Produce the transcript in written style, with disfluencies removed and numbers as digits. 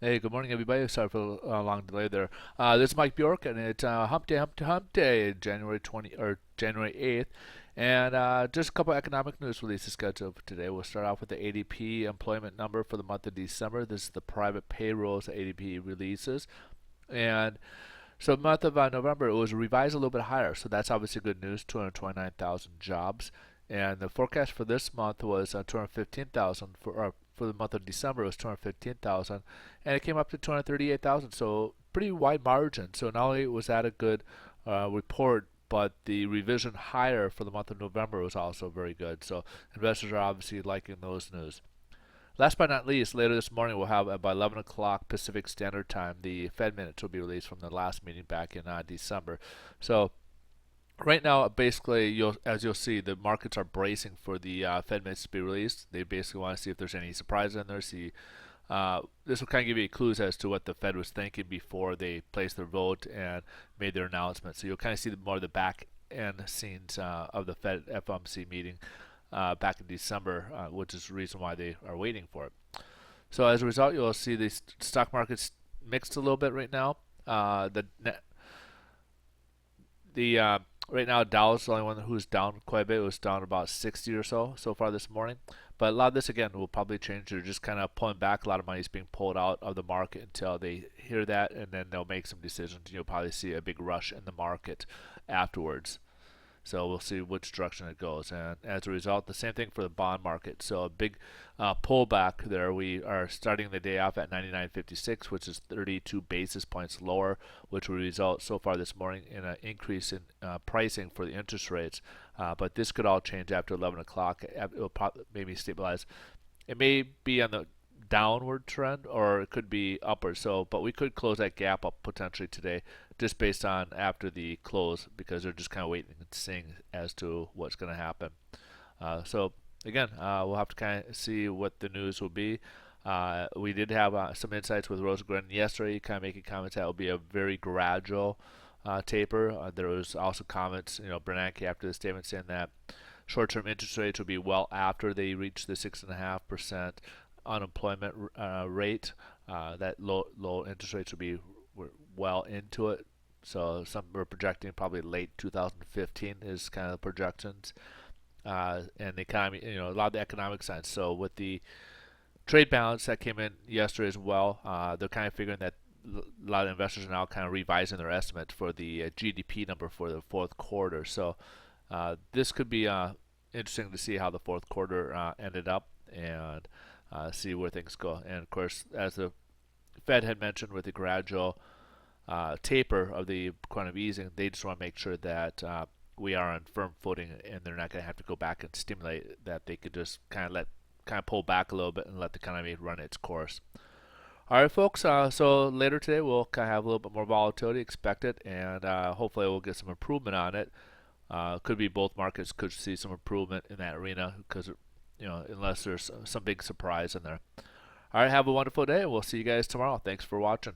Hey, good morning, everybody. Sorry for the long delay there. This is Mike Bjork, and it's Hump Day, January 8th, and just a couple economic news releases scheduled for today. We'll start off with the ADP employment number for the month of December. This is the private payrolls ADP releases, and so the month of November it was revised a little bit higher. So that's obviously good news. 229,000 jobs, and the forecast for this month was 215,000 for the month of December. It was 215,000, and it came up to 238,000. So pretty wide margin. So not only was that a good report, but the revision higher for the month of November was also very good. So investors are obviously liking those news. Last but not least, later this morning we'll have by 11 o'clock Pacific Standard Time, the Fed minutes will be released from the last meeting back in December. So right now, basically, as you'll see, the markets are bracing for the Fed minutes to be released. They basically want to see if there's any surprises in there. This will kind of give you clues as to what the Fed was thinking before they placed their vote and made their announcement. So you'll kind of see more of the back end scenes of the Fed FOMC meeting back in December, which is the reason why they are waiting for it. So as a result, you'll see the stock market's mixed a little bit right now. The right now Dow is the only one who's down quite a bit. It was down about 60 or so far this morning. But a lot of this again will probably change. They're just kind of pulling back. A lot of money is being pulled out of the market until they hear that, and then they'll make some decisions. You'll probably see a big rush in the market afterwards. So we'll see which direction it goes. And as a result, the same thing for the bond market. So a big pullback there. We are starting the day off at 99.56, which is 32 basis points lower, which will result so far this morning in an increase in pricing for the interest rates. But this could all change after 11 o'clock. It will maybe stabilize. It may be on the downward trend or it could be upward. So, but we could close that gap up potentially today, just based on after the close, because they're just kind of waiting and seeing as to what's going to happen. So again, we'll have to kind of see what the news will be. We did have some insights with Rosengren yesterday, kind of making comments that it will be a very gradual taper. There was also comments, Bernanke after the statement saying that short-term interest rates will be well after they reach the 6.5% unemployment rate. That low interest rates will be well into it. So some are projecting probably late 2015 is kind of the projections. And the economy, a lot of the economic science. So with the trade balance that came in yesterday as well, they're kind of figuring that a lot of investors are now kind of revising their estimate for the GDP number for the fourth quarter. So this could be interesting to see how the fourth quarter ended up and see where things go. And of course, as the Fed had mentioned with the gradual taper of the quantitative easing, they just want to make sure that we are on firm footing and they're not going to have to go back and stimulate, that they could just kind of pull back a little bit and let the economy run its course. All right, folks. So later today we'll kind of have a little bit more volatility expected, and hopefully we'll get some improvement on it. Could be both markets could see some improvement in that arena because unless there's some big surprise in there. All right, have a wonderful day. We'll see you guys tomorrow. Thanks for watching.